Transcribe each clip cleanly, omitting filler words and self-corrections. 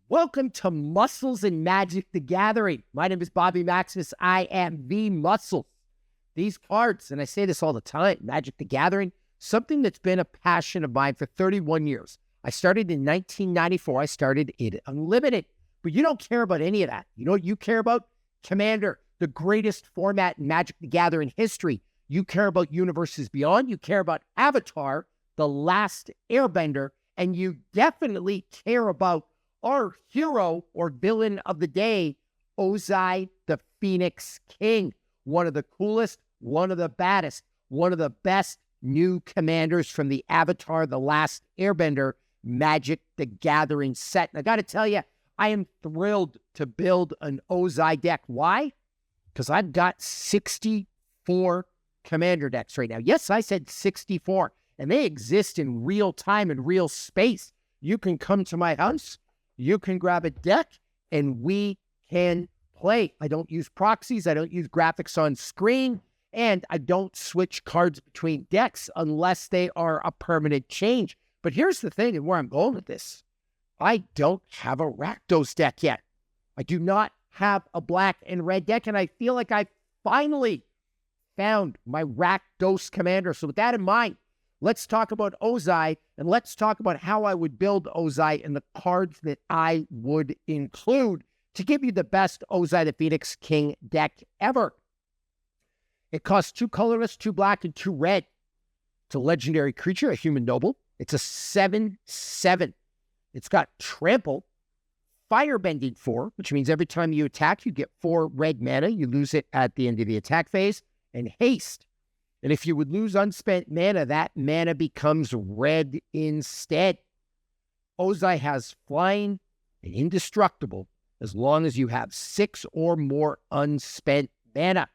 Welcome to Muscles and Magic the Gathering. My name is Bobby Maximus. I am the Muscle. These cards, and I say this all the time, Magic the Gathering, something that's been a passion of mine for 31 years. I started in 1994. I started it Unlimited. But you don't care about any of that. You know what you care about? Commander, the greatest format in Magic the Gathering history. You care about Universes Beyond. You care about Avatar, the last Airbender. And you definitely care about our hero or villain of the day, Ozai, the Phoenix King. One of the coolest, one of the baddest, one of the best new commanders from the Avatar, the last Airbender, Magic the Gathering set. And I got to tell you, I am thrilled to build an Ozai deck. Why? Because I've got 64 commander decks right now. Yes, I said 64. And they exist in real time and real space. You can come to my house, you can grab a deck, and we can play. I don't use proxies, I don't use graphics on screen, and I don't switch cards between decks unless they are a permanent change. But here's the thing and where I'm going with this. I don't have a Rakdos deck yet. I do not have a black and red deck, and I feel like I finally found my Rakdos commander. So with that in mind, let's talk about Ozai, and let's talk about how I would build Ozai and the cards that I would include to give you the best Ozai the Phoenix King deck ever. It costs 2 colorless, 2 black, and 2 red. It's a legendary creature, a human noble. It's a 7/7. It's got trample, firebending 4, which means every time you attack, you get 4 red mana. You lose it at the end of the attack phase, and haste. And if you would lose unspent mana, that mana becomes red instead. Ozai has flying and indestructible as long as you have 6 or more unspent mana.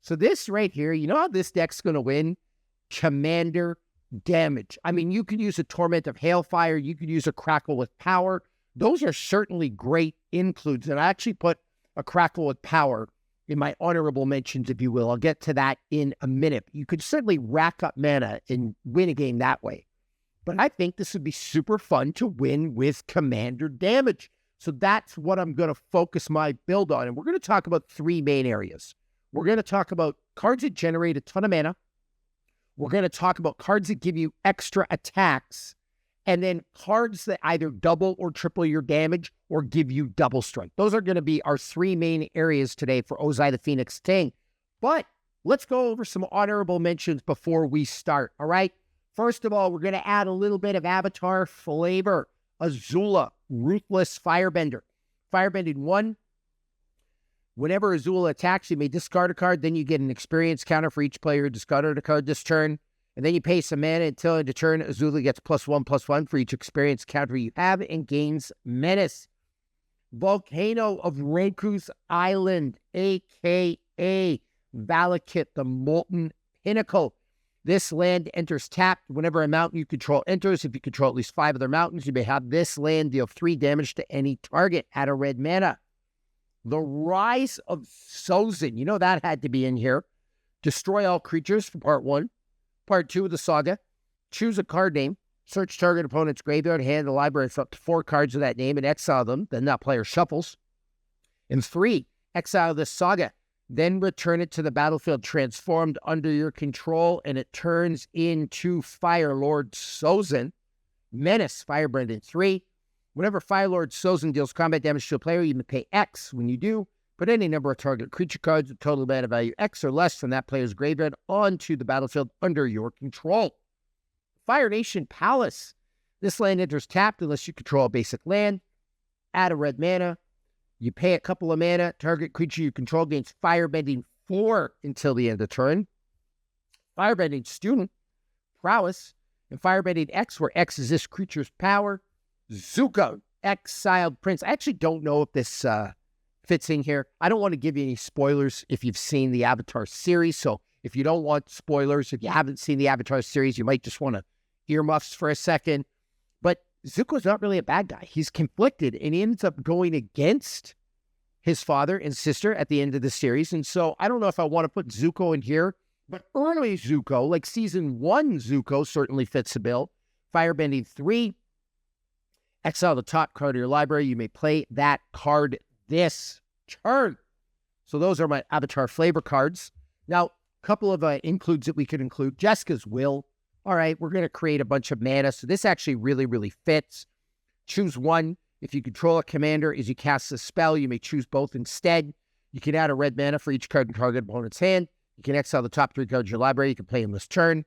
So this right here, you know how this deck's going to win? Commander damage. I mean, you could use a Torment of Hailfire. You could use a Crackle with Power. Those are certainly great includes. And I actually put a Crackle with Power in my honorable mentions, if you will. I'll get to that in a minute. You could certainly rack up mana and win a game that way. But I think this would be super fun to win with commander damage. So that's what I'm going to focus my build on. And we're going to talk about 3 main areas. We're going to talk about cards that generate a ton of mana. We're going to talk about cards that give you extra attacks. And then cards that either double or triple your damage or give you double strength. Those are going to be our 3 main areas today for Ozai the Phoenix King. But let's go over some honorable mentions before we start, all right? First of all, we're going to add a little bit of Avatar flavor. Azula, Ruthless Firebender. Firebending 1. Whenever Azula attacks, you may discard a card. Then you get an experience counter for each player who discarded a card this turn. And then you pay some mana until end of turn. Azula gets +1/+1 for each experience counter you have and gains menace. Volcano of Renku's Island, a.k.a. Valakut, the Molten Pinnacle. This land enters tapped whenever a mountain you control enters. If you control at least 5 other mountains, you may have this land deal 3 damage to any target at a red mana. The Rise of Sozin. You know that had to be in here. Destroy all creatures for part 1. Part 2 of the saga. Choose a card name. Search target opponent's graveyard, hand the library for up to 4 cards of that name and exile them. Then that player shuffles. And 3, exile this saga. Then return it to the battlefield transformed under your control, and it turns into Fire Lord Sozin. Menace, Firebending 3. Whenever Fire Lord Sozin deals combat damage to a player, you may pay X. When you do, put any number of target creature cards with total mana value X or less from that player's graveyard onto the battlefield under your control. Fire Nation Palace. This land enters tapped unless you control a basic land. Add a red mana. You pay a couple of mana. Target creature you control gains Firebending 4 until the end of turn. Firebending Student, Prowess, and Firebending X, where X is this creature's power. Zuko, Exiled Prince. I actually don't know if this fits in here. I don't want to give you any spoilers if you've seen the Avatar series. So if you don't want spoilers, if you haven't seen the Avatar series, you might just want to earmuffs for a second. But Zuko's not really a bad guy. He's conflicted, and he ends up going against his father and sister at the end of the series. And so I don't know if I want to put Zuko in here, but early Zuko, like season 1 Zuko, certainly fits the bill. Firebending 3. Exile the top card of your library. You may play that card this turn. So those are my Avatar flavor cards. Now, a couple of includes that we could include. Jessica's Will. All right, we're going to create a bunch of mana. So this actually really, really fits. Choose one. If you control a commander, as you cast a spell, you may choose both instead. You can add a red mana for each card in target opponent's hand. You can exile the top 3 cards of your library. You can play them this turn.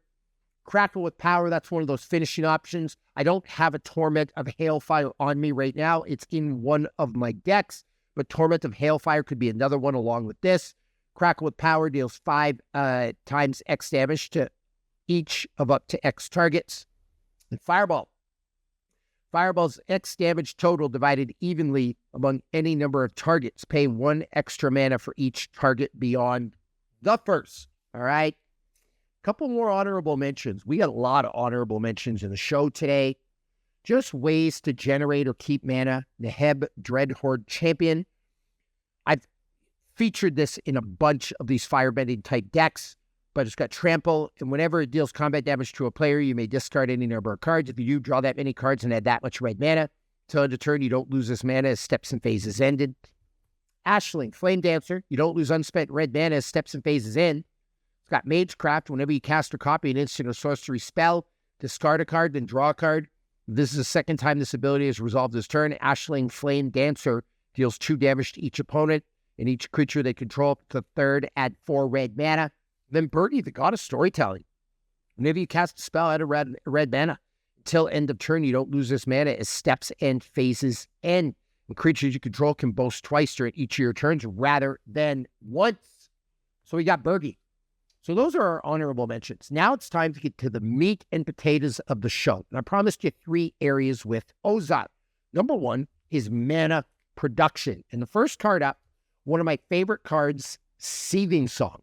Crackle with Power, that's one of those finishing options. I don't have a Torment of Hailfire on me right now. It's in one of my decks, but Torment of Hailfire could be another one along with this. Crackle with Power deals 5 times X damage to each of up to X targets. And Fireball. Fireball's X damage total divided evenly among any number of targets. Pay 1 extra mana for each target beyond the first. All right. Couple more honorable mentions. We got a lot of honorable mentions in the show today. Just ways to generate or keep mana. Neheb Dreadhorde Champion. I've featured this in a bunch of these firebending type decks, but it's got trample, and whenever it deals combat damage to a player, you may discard any number of cards. If you do, draw that many cards and add that much red mana. Till end of turn, you don't lose this mana as steps and phases ended. Ashling, Flame Dancer. You don't lose unspent red mana as steps and phases end. It's got Magecraft. Whenever you cast or copy an instant or sorcery spell, discard a card, then draw a card. This is the second time this ability has resolved this turn. Ashling Flame Dancer deals 2 damage to each opponent and each creature they control up to third, add 4 red mana. Then Birdie, the God of Storytelling. Whenever you cast a spell, add a red mana. Until end of turn, you don't lose this mana as steps and phases end. And creatures you control can boast twice during each of your turns rather than once. So we got Birdie. So those are our honorable mentions. Now it's time to get to the meat and potatoes of the show. And I promised you 3 areas with Ozai. Number 1 is mana production. And the first card up, one of my favorite cards, Seething Song.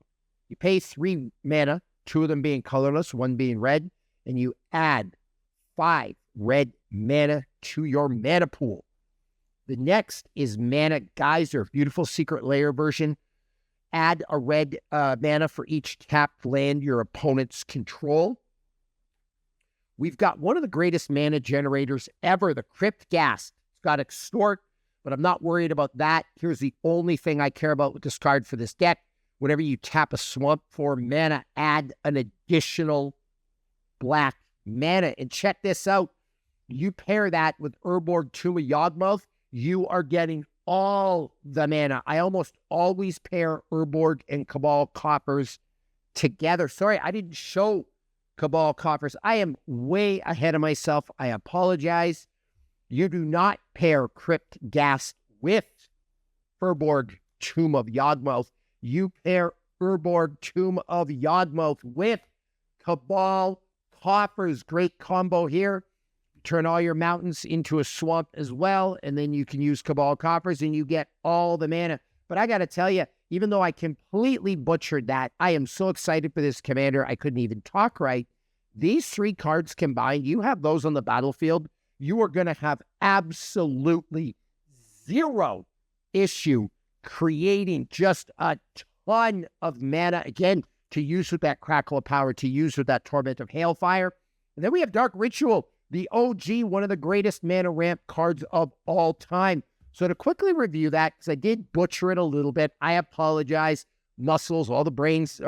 You pay 3 mana, 2 of them being colorless, 1 being red, and you add 5 red mana to your mana pool. The next is Mana Geyser, beautiful secret layer version. Add a red mana for each tapped land your opponents control. We've got one of the greatest mana generators ever, the Crypt Ghast. It's got Extort, but I'm not worried about that. Here's the only thing I care about with this card for this deck. Whenever you tap a swamp for mana, add an additional black mana. And check this out. You pair that with Urborg Tomb of Yawgmoth, you are getting all the mana. I almost always pair Urborg and Cabal Coffers together. Sorry, I didn't show Cabal Coffers. I am way ahead of myself. I apologize. You do not pair Crypt Ghast with Urborg Tomb of Yawgmoth. You pair Urborg Tomb of Yawgmoth with Cabal Coffers. Great combo here. Turn all your mountains into a swamp as well, and then you can use Cabal Coffers, and you get all the mana. But I got to tell you, even though I completely butchered that, I am so excited for this commander, I couldn't even talk right. These 3 cards combined, you have those on the battlefield, you are going to have absolutely 0 issue creating just a ton of mana, again, to use with that Crackle of Power, to use with that Torment of Hailfire. And then we have Dark Ritual, the OG, one of the greatest mana ramp cards of all time. So to quickly review that, because I did butcher it a little bit, I apologize. Muscles, all the brains,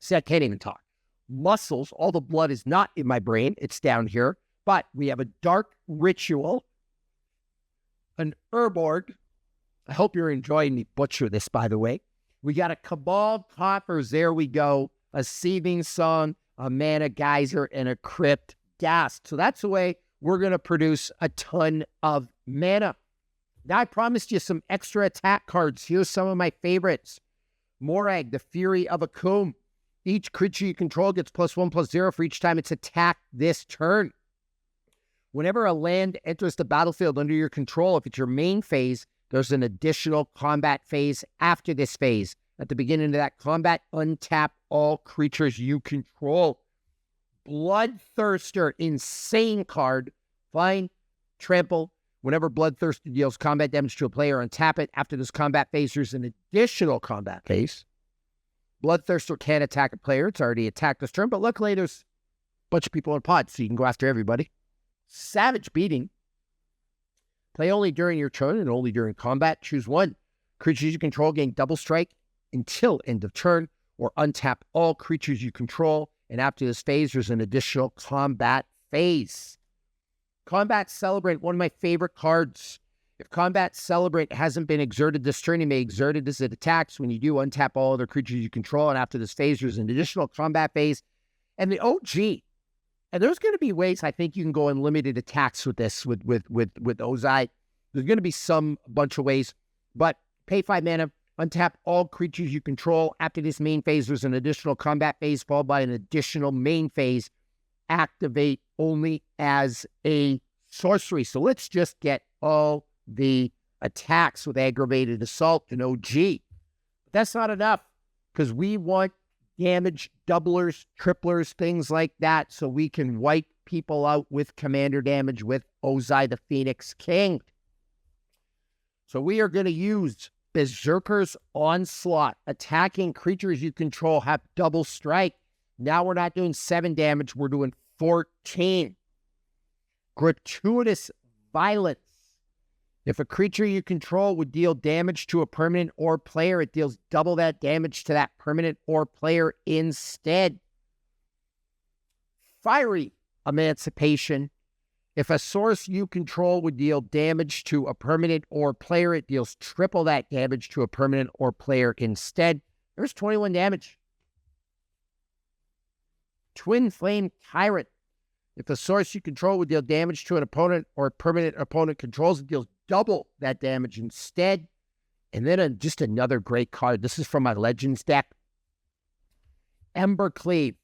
see, I can't even talk. Muscles, all the blood is not in my brain. It's down here. But we have a Dark Ritual, an Urborg. I hope you're enjoying me butcher this, by the way. We got a Cabal Coffers. There we go. A Seething Song, a Mana Geyser, and a Crypt Ghast. So that's the way we're going to produce a ton of mana. Now, I promised you some extra attack cards. Here's some of my favorites. Morag, the Fury of Akum. Each creature you control gets +1/+0 for each time it's attacked this turn. Whenever a land enters the battlefield under your control, if it's your main phase, there's an additional combat phase after this phase. At the beginning of that combat, untap all creatures you control. Bloodthirster, insane card. Fine. Trample. Whenever Bloodthirster deals combat damage to a player, untap it. After this combat phase, there's an additional combat phase. Bloodthirster can't attack a player. It's already attacked this turn, but luckily there's a bunch of people in pods, so you can go after everybody. Savage Beating. Play only during your turn and only during combat. Choose one. Creatures you control gain double strike until end of turn, or untap all creatures you control. And after this phase, there's an additional combat phase. Combat Celebrant, one of my favorite cards. If Combat Celebrant hasn't been exerted this turn, you may exert it as it attacks. When you do, untap all other creatures you control. And after this phase, there's an additional combat phase. And the OG, and there's going to be ways I think you can go unlimited attacks with this, with Ozai. There's going to be some bunch of ways, but pay 5 mana, untap all creatures you control. After this main phase, there's an additional combat phase followed by an additional main phase. Activate only as a sorcery. So let's just get all the attacks with aggravated assault and OG. But that's not enough, because we want damage doublers, triplers, things like that, so we can wipe people out with commander damage with Ozai the Phoenix King. So we are going to use Berserker's Onslaught. Attacking creatures you control have double strike. Now we're not doing 7 damage, we're doing 14. Gratuitous Violence. If a creature you control would deal damage to a permanent or player, it deals double that damage to that permanent or player instead. Fiery Emancipation. If a source you control would deal damage to a permanent or player, it deals triple that damage to a permanent or player instead. There's 21 damage. Twin Flame Tyrant. If a source you control would deal damage to an opponent or a permanent opponent controls, it deals double that damage instead. And then just another great card. This is from my Legends deck. Embercleave.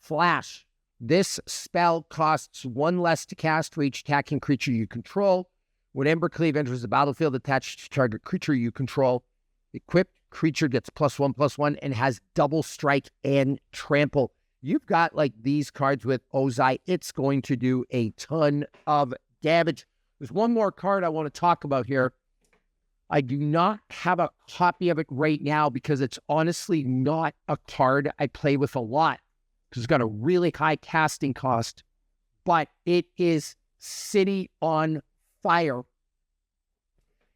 Flash. This spell costs 1 less to cast for each attacking creature you control. When Embercleave enters the battlefield attached to target creature you control, equipped creature gets +1/+1 and has double strike and trample. You've got like these cards with Ozai. It's going to do a ton of damage. There's one more card I want to talk about here. I do not have a copy of it right now because it's honestly not a card I play with a lot, because it's got a really high casting cost, but it is City on Fire.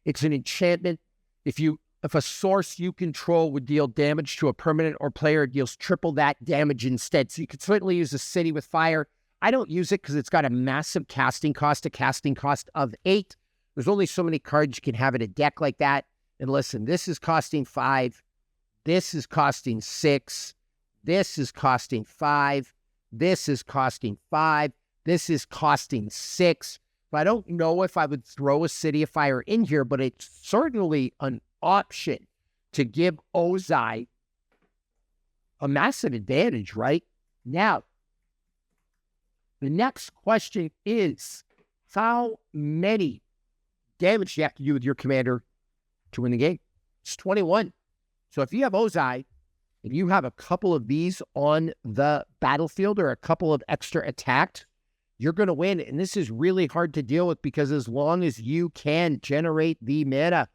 It's an enchantment. If a source you control would deal damage to a permanent or player, it deals triple that damage instead. So you could certainly use a City with Fire. I don't use it because it's got a massive casting cost, a casting cost of 8. There's only so many cards you can have in a deck like that. And listen, this is costing 5. This is costing 6. This is costing 5. This is costing 5. This is costing 6. But I don't know if I would throw a City of Fire in here, but it's certainly an option to give Ozai a massive advantage right now. The next question is, how many damage do you have to do with your commander to win the game? It's 21. So if you have Ozai and you have a couple of these on the battlefield or a couple of extra attacks, you're going to win. And this is really hard to deal with because as long as you can generate the mana,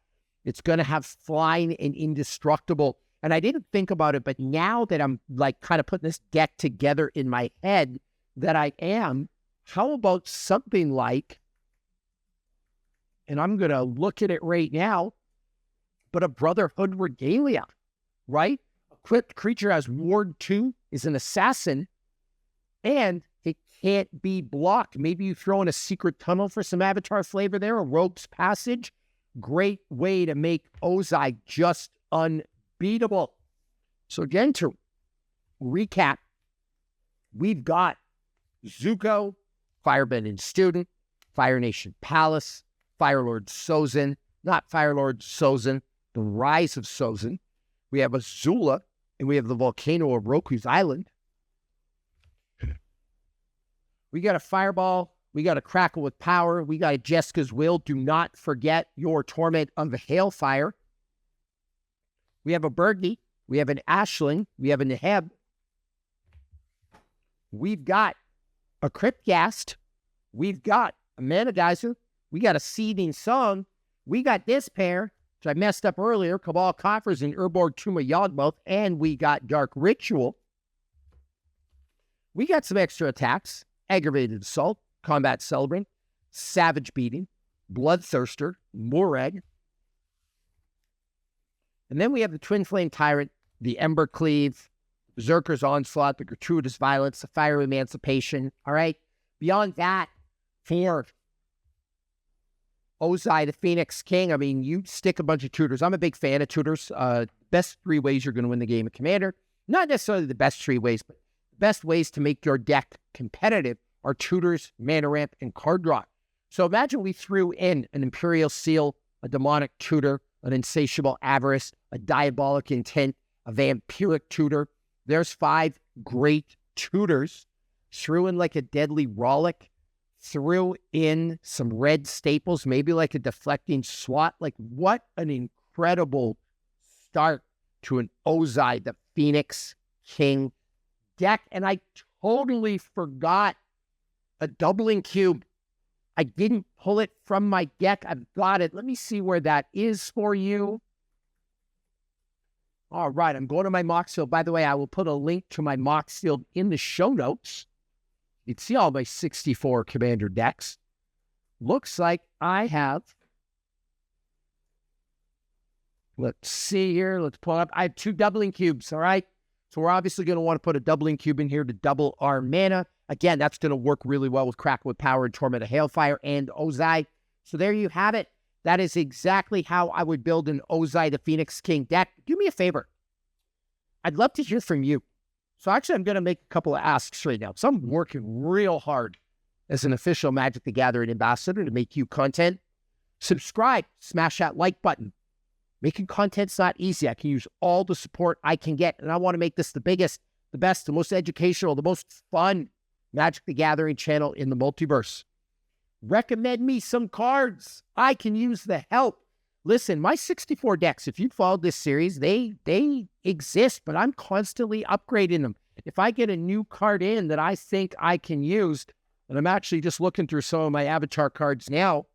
it's going to have flying and indestructible. And I didn't think about it, but now that I'm like kind of putting this deck together in my head that I am, how about something like, and I'm going to look at it right now, but a Brotherhood Regalia, right? Equipped creature has Ward 2, is an assassin, and it can't be blocked. Maybe you throw in a Secret Tunnel for some Avatar flavor there, a Rogue's Passage. Great way to make Ozai just unbeatable. So again, to recap, we've got Zuko, Firebending Student, Fire Nation Palace, Firelord Sozin, not Firelord Sozin, the Rise of Sozin. We have Azula, and we have the Volcano of Roku's Island. We got a Fireball. We got a Crackle with Power. We got a Jeska's Will. Do not forget your Torment of the Hailfire. We have a Burgundy. We have an Ashling. We have a Neheb. We've got a Cryptghast. We've got a Mana Geyser. We got a Seething Song. We got this pair, which I messed up earlier, Cabal Coffers and Urborg Tomb of Yawgmoth. And we got Dark Ritual. We got some extra attacks. Aggravated Assault, Combat Celebrant, Savage Beating, Bloodthirster, Morag. And then we have the Twin Flame Tyrant, the Ember Cleave, Berserker's Onslaught, the Gratuitous Violence, the Fire Emancipation. All right. Beyond that, for Ozai, the Phoenix King, I mean, you stick a bunch of tutors. I'm a big fan of tutors. Best 3 ways you're going to win the game of Commander. Not necessarily the best 3 ways, but the best ways to make your deck competitive are tutors, mana ramp, and card draw. So imagine we threw in an Imperial Seal, a Demonic Tutor, an Insatiable Avarice, a Diabolic Intent, a Vampiric Tutor. There's 5 great tutors. Threw in like a Deadly Rollick. Threw in some red staples, maybe like a Deflecting Swat. Like, what an incredible start to an Ozai, the Phoenix King deck. And I totally forgot a Doubling Cube. I didn't pull it from my deck. I've got it. Let me see where that is for you. All right, I'm going to my mock field. By the way, I will put a link to my mock field in the show notes. You can see all my 64 Commander decks. Looks like I have, let's see here. Let's pull up. I have 2 Doubling Cubes, all right? So we're obviously going to want to put a Doubling Cube in here to double our mana. Again, that's going to work really well with Crackle Power and Torment of Hailfire and Ozai. So there you have it. That is exactly how I would build an Ozai the Phoenix King deck. Do me a favor. I'd love to hear from you. So actually, I'm going to make a couple of asks right now. So I'm working real hard as an official Magic the Gathering ambassador to make you content. Subscribe. Smash that like button. Making content's not easy. I can use all the support I can get. And I want to make this the biggest, the best, the most educational, the most fun Magic the Gathering channel in the multiverse. Recommend me some cards. I can use the help. Listen, my 64 decks, if you followed this series, they exist, but I'm constantly upgrading them. If I get a new card in that I think I can use, and I'm actually just looking through some of my avatar cards now,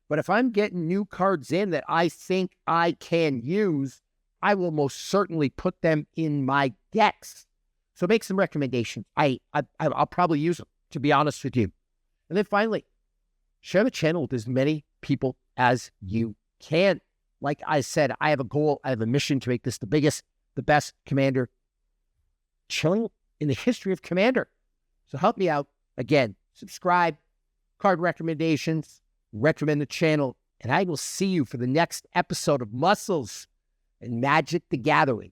but if I'm getting new cards in that I think I can use, I will most certainly put them in my decks. So make some recommendations. I'll probably use them, to be honest with you. And then finally, share the channel with as many people as you can. Like I said, I have a goal, I have a mission to make this the biggest, the best Commander channel in the history of Commander. So help me out. Again, subscribe, card recommendations, recommend the channel, and I will see you for the next episode of Muscles and Magic the Gathering.